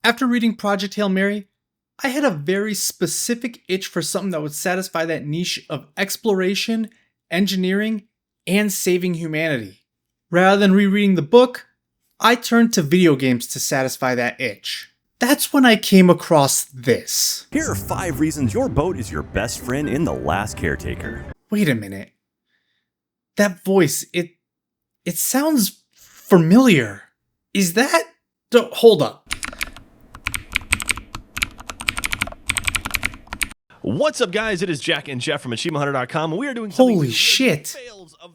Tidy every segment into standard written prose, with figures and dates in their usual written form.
After reading Project Hail Mary, I had a very specific itch for something that would satisfy that niche of exploration, engineering, and saving humanity. Rather than rereading the book, I turned to video games to satisfy that itch. That's when I came across this. Here are 5 reasons your boat is your best friend in The Last Caretaker. Wait a minute. That voice, it sounds familiar. Is that... Hold up. What's up, guys? It is Jack and Jeff from AchievementHunter.com, and we are doing Holy shit!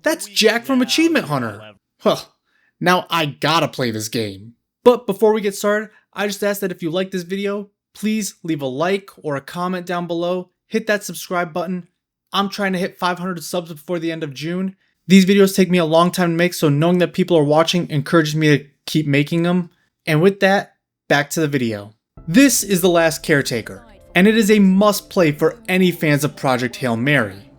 That's Jack from Achievement Hunter. Well, now I gotta play this game. But before we get started, I just ask that if you like this video, please leave a like or a comment down below. Hit that subscribe button. I'm trying to hit 500 subs before the end of June. These videos take me a long time to make, so knowing that people are watching encourages me to keep making them. And with that, back to the video. This is The Last Caretaker, and it is a must-play for any fans of Project Hail Mary.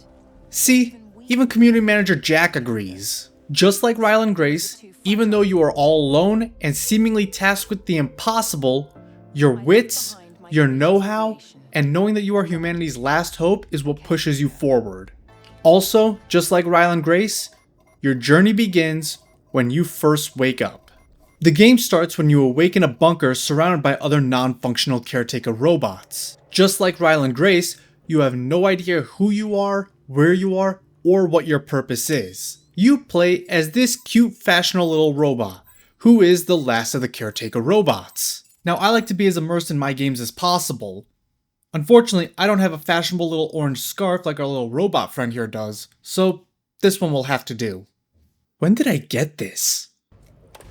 See, even community manager Jack agrees. Just like Ryland Grace, even though you are all alone and seemingly tasked with the impossible, your wits, your know-how, and knowing that you are humanity's last hope is what pushes you forward. Also, just like Ryland Grace, your journey begins when you first wake up. The game starts when you awake in a bunker surrounded by other non-functional caretaker robots. Just like Ryland Grace, you have no idea who you are, where you are, or what your purpose is. You play as this cute, fashionable little robot, who is the last of the caretaker robots. Now, I like to be as immersed in my games as possible. Unfortunately, I don't have a fashionable little orange scarf like our little robot friend here does, so this one will have to do. When did I get this?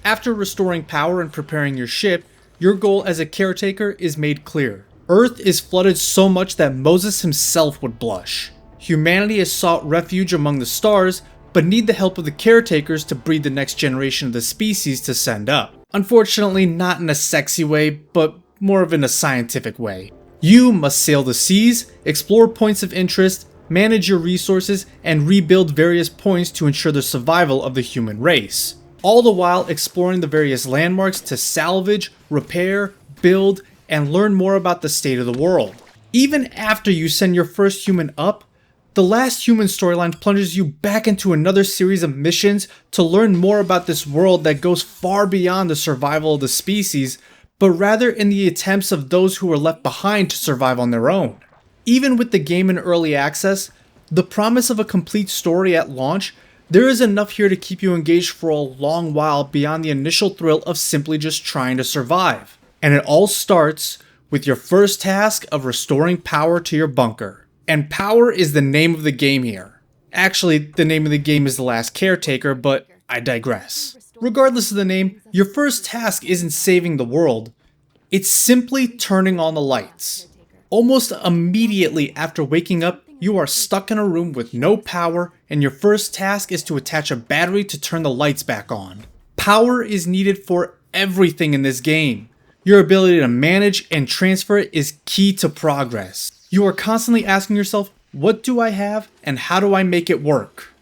After restoring power and preparing your ship, your goal as a caretaker is made clear. Earth is flooded so much that Moses himself would blush. Humanity has sought refuge among the stars, but need the help of the caretakers to breed the next generation of the species to send up. Unfortunately, not in a sexy way, but more of in a scientific way. You must sail the seas, explore points of interest, manage your resources, and rebuild various points to ensure the survival of the human race. All the while exploring the various landmarks to salvage, repair, build, and learn more about the state of the world. Even after you send your first human up, the Last Human storyline plunges you back into another series of missions to learn more about this world that goes far beyond the survival of the species, but rather in the attempts of those who were left behind to survive on their own. Even with the game in early access, the promise of a complete story at launch, there is enough here to keep you engaged for a long while beyond the initial thrill of simply just trying to survive. And it all starts with your first task of restoring power to your bunker. And power is the name of the game here. Actually, the name of the game is The Last Caretaker, but I digress. Regardless of the name, your first task isn't saving the world. It's simply turning on the lights. Almost immediately after waking up, you are stuck in a room with no power, and your first task is to attach a battery to turn the lights back on. Power is needed for everything in this game. Your ability to manage and transfer it is key to progress. You are constantly asking yourself, what do I have and how do I make it work?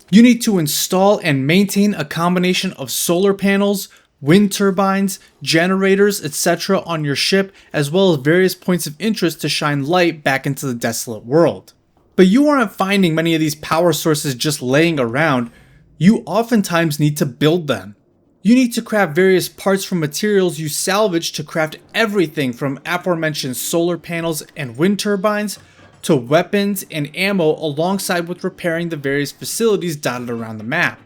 You need to install and maintain a combination of solar panels, wind turbines, generators, etc. on your ship, as well as various points of interest to shine light back into the desolate world. But you aren't finding many of these power sources just laying around. You oftentimes need to build them. You need to craft various parts from materials you salvage to craft everything from aforementioned solar panels and wind turbines to weapons and ammo, alongside with repairing the various facilities dotted around the map.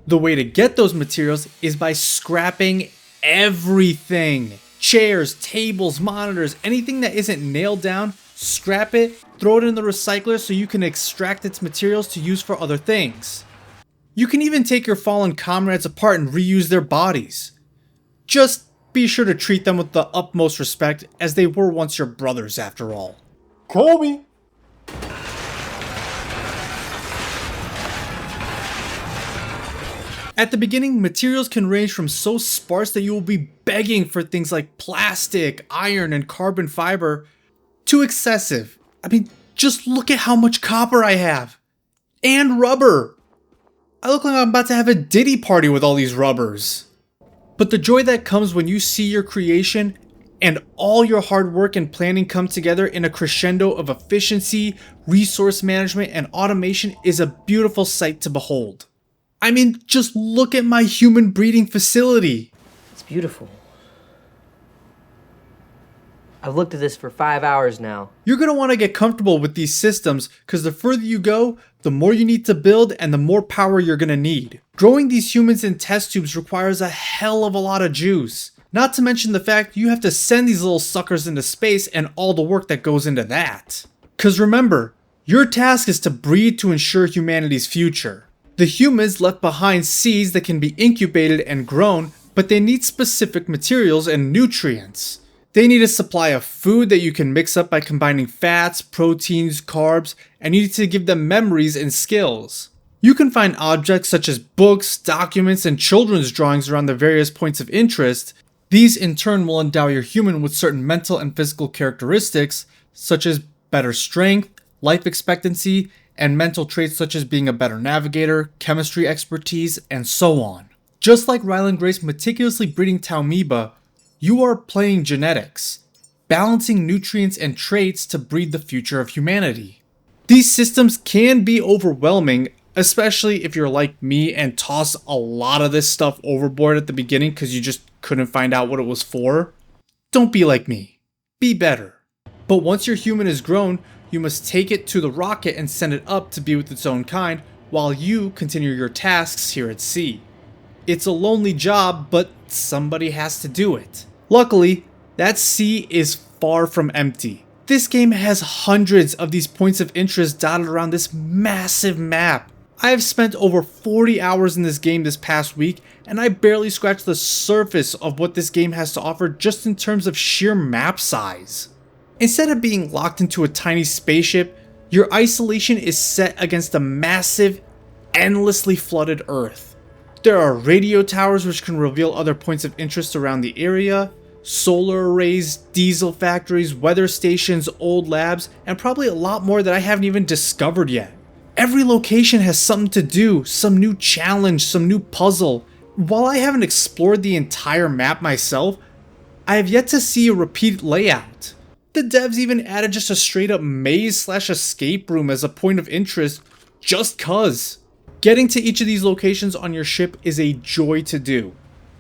The way to get those materials is by scrapping everything. Chairs, tables, monitors, anything that isn't nailed down, scrap it, throw it in the recycler so you can extract its materials to use for other things. You can even take your fallen comrades apart and reuse their bodies. Just be sure to treat them with the utmost respect, as they were once your brothers after all. Kobe! At the beginning, materials can range from so sparse that you will be begging for things like plastic, iron, and carbon fiber, to excessive. I mean, just look at how much copper I have. And rubber. I look like I'm about to have a Diddy party with all these rubbers. But the joy that comes when you see your creation and all your hard work and planning come together in a crescendo of efficiency, resource management, and automation is a beautiful sight to behold. I mean, just look at my human breeding facility. It's beautiful. I've looked at this for 5 hours now. You're going to want to get comfortable with these systems because the further you go, the more you need to build and the more power you're going to need. Growing these humans in test tubes requires a hell of a lot of juice. Not to mention the fact you have to send these little suckers into space and all the work that goes into that. Because remember, your task is to breed to ensure humanity's future. The humans left behind seeds that can be incubated and grown, but they need specific materials and nutrients. They need a supply of food that you can mix up by combining fats, proteins, carbs, and you need to give them memories and skills. You can find objects such as books, documents, and children's drawings around the various points of interest. These in turn will endow your human with certain mental and physical characteristics, such as better strength, life expectancy, and mental traits such as being a better navigator, chemistry expertise, and so on. Just like Ryland Grace meticulously breeding Taumiba, you are playing genetics, balancing nutrients and traits to breed the future of humanity. These systems can be overwhelming, especially if you're like me and toss a lot of this stuff overboard at the beginning because you just couldn't find out what it was for. Don't be like me. Be better. But once your human is grown, you must take it to the rocket and send it up to be with its own kind while you continue your tasks here at sea. It's a lonely job, but somebody has to do it. Luckily, that sea is far from empty. This game has hundreds of these points of interest dotted around this massive map. I have spent over 40 hours in this game this past week, and I barely scratched the surface of what this game has to offer just in terms of sheer map size. Instead of being locked into a tiny spaceship, your isolation is set against a massive, endlessly flooded Earth. There are radio towers which can reveal other points of interest around the area, solar arrays, diesel factories, weather stations, old labs, and probably a lot more that I haven't even discovered yet. Every location has something to do, some new challenge, some new puzzle. While I haven't explored the entire map myself, I have yet to see a repeated layout. The devs even added just a straight up maze/escape room as a point of interest just cuz. Getting to each of these locations on your ship is a joy to do.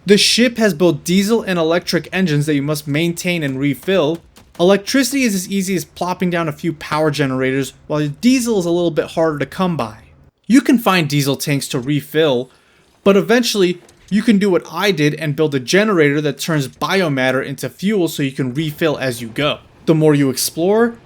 The ship has both diesel and electric engines that you must maintain and refill. Electricity is as easy as plopping down a few power generators, while diesel is a little bit harder to come by. You can find diesel tanks to refill, but eventually you can do what I did and build a generator that turns biomatter into fuel so you can refill as you go. The more you explore,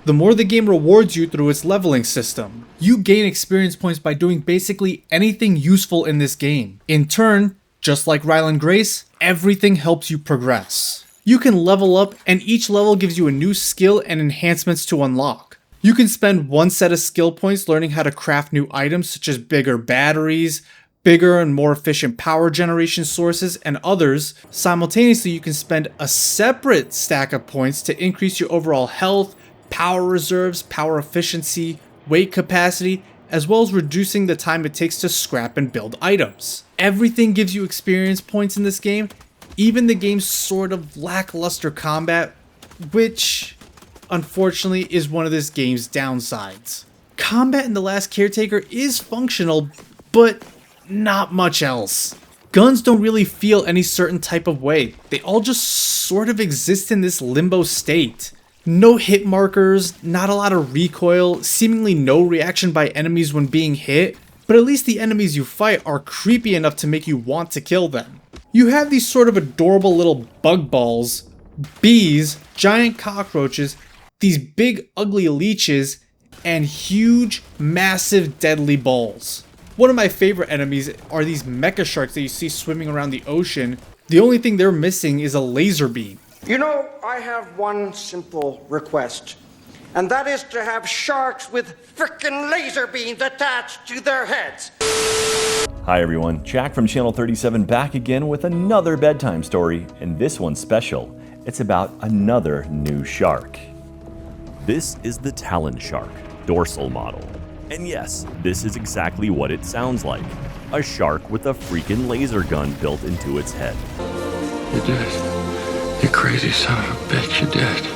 the more the game rewards you through its leveling system. You gain experience points by doing basically anything useful in this game. In turn, just like Ryland Grace, everything helps you progress. You can level up, and each level gives you a new skill and enhancements to unlock. You can spend one set of skill points learning how to craft new items such as bigger batteries, bigger and more efficient power generation sources, and others. Simultaneously, you can spend a separate stack of points to increase your overall health, power reserves, power efficiency, weight capacity, as well as reducing the time it takes to scrap and build items. Everything gives you experience points in this game, even the game's sort of lackluster combat, which unfortunately is one of this game's downsides. Combat in The Last Caretaker is functional, but not much else. Guns don't really feel any certain type of way. They all just sort of exist in this limbo state. No hit markers, not a lot of recoil, seemingly no reaction by enemies when being hit, but at least the enemies you fight are creepy enough to make you want to kill them. You have these sort of adorable little bug balls, bees, giant cockroaches, these big ugly leeches, and huge, massive, deadly balls. One of my favorite enemies are these mecha sharks that you see swimming around the ocean. The only thing they're missing is a laser beam. You know, I have one simple request, and that is to have sharks with frickin' laser beams attached to their heads. Hi everyone, Jack from Channel 37 back again with another bedtime story, and this one's special. It's about another new shark. This is the Talon shark, dorsal model. And yes, this is exactly what it sounds like. A shark with a freaking laser gun built into its head. You did it. You crazy son of a bitch, you're dead.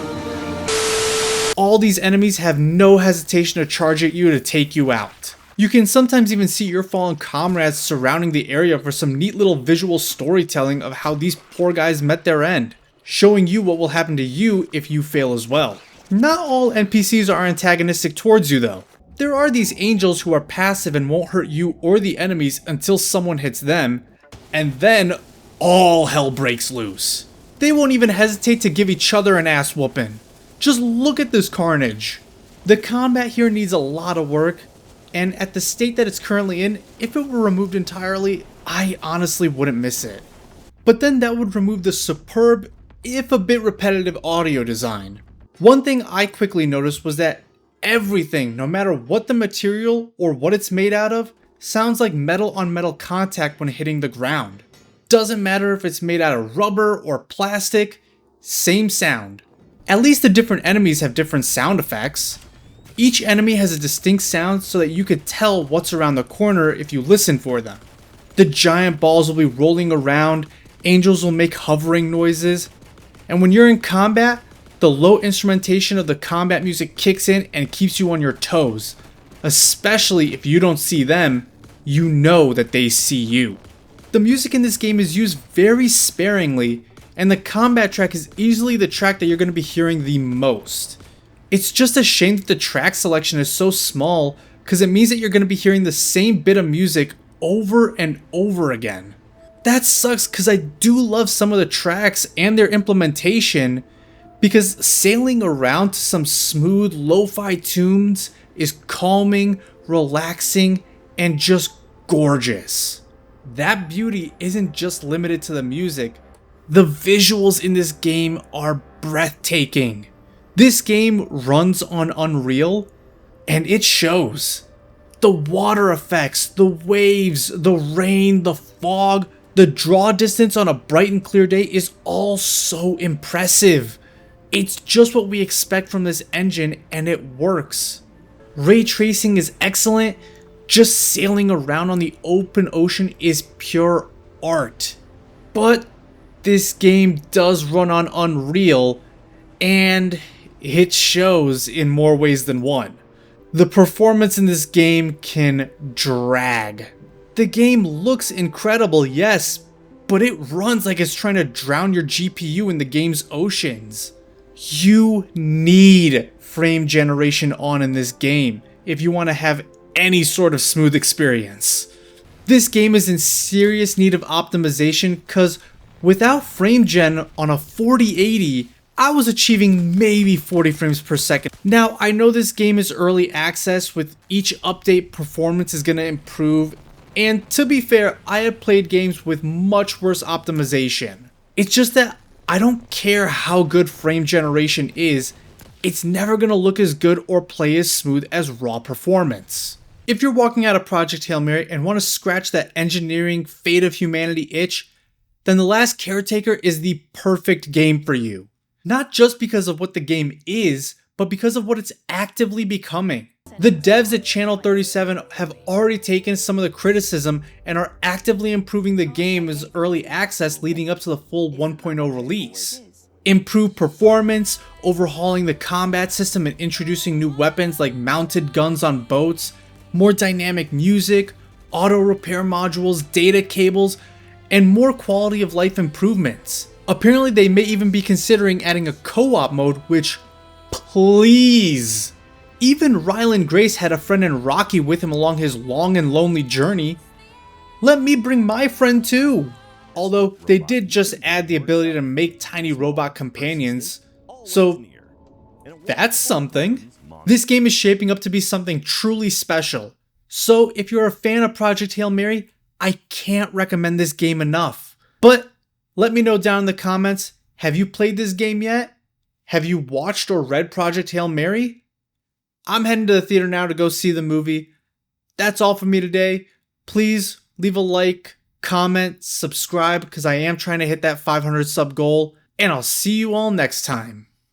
All these enemies have no hesitation to charge at you to take you out. You can sometimes even see your fallen comrades surrounding the area for some neat little visual storytelling of how these poor guys met their end, showing you what will happen to you if you fail as well. Not all NPCs are antagonistic towards you though. There are these angels who are passive and won't hurt you or the enemies until someone hits them, and then all hell breaks loose. They won't even hesitate to give each other an ass whooping. Just look at this carnage. The combat here needs a lot of work, and at the state that it's currently in, if it were removed entirely, I honestly wouldn't miss it. But then that would remove the superb, if a bit repetitive audio design. One thing I quickly noticed was that everything, no matter what the material or what it's made out of, sounds like metal on metal contact when hitting the ground. Doesn't matter if it's made out of rubber or plastic, same sound. At least the different enemies have different sound effects. Each enemy has a distinct sound so that you could tell what's around the corner if you listen for them. The giant balls will be rolling around, angels will make hovering noises, and when you're in combat, the low instrumentation of the combat music kicks in and keeps you on your toes. Especially if you don't see them, you know that they see you. The music in this game is used very sparingly, and the combat track is easily the track that you're going to be hearing the most. It's just a shame that the track selection is so small, because it means that you're going to be hearing the same bit of music over and over again. That sucks because I do love some of the tracks and their implementation, because sailing around to some smooth lo-fi tunes is calming, relaxing, and just gorgeous. That beauty isn't just limited to the music. The visuals in this game are breathtaking. This game runs on Unreal, and it shows. The water effects, the waves, the rain, the fog, the draw distance on a bright and clear day is all so impressive. It's just what we expect from this engine, and it works. Ray tracing is excellent. Just sailing around on the open ocean is pure art. But this game does run on Unreal, and it shows in more ways than one. The performance in this game can drag. The game looks incredible, yes, but it runs like it's trying to drown your GPU in the game's oceans. You need frame generation on in this game if you want to have any sort of smooth experience. This game is in serious need of optimization because without frame gen on a 4080, I was achieving maybe 40 frames per second. Now, I know this game is early access. With each update, performance is going to improve. And to be fair, I have played games with much worse optimization. It's just that I don't care how good frame generation is, it's never going to look as good or play as smooth as raw performance. If you're walking out of Project Hail Mary and want to scratch that engineering fate of humanity itch, then The Last Caretaker is the perfect game for you. Not just because of what the game is, but because of what it's actively becoming. The devs at Channel 37 have already taken some of the criticism and are actively improving the game as early access leading up to the full 1.0 release. Improved performance, overhauling the combat system and introducing new weapons like mounted guns on boats, more dynamic music, auto repair modules, data cables, and more quality of life improvements. Apparently they may even be considering adding a co-op mode, which, please. Even Ryland Grace had a friend in Rocky with him along his long and lonely journey. Let me bring my friend too. Although they did just add the ability to make tiny robot companions, so that's something. This game is shaping up to be something truly special. So if you're a fan of Project Hail Mary, I can't recommend this game enough. But let me know down in the comments, have you played this game yet? Have you watched or read Project Hail Mary? I'm heading to the theater now to go see the movie. That's all for me today. Please leave a like, comment, subscribe, because I am trying to hit that 500 sub goal, and I'll see you all next time.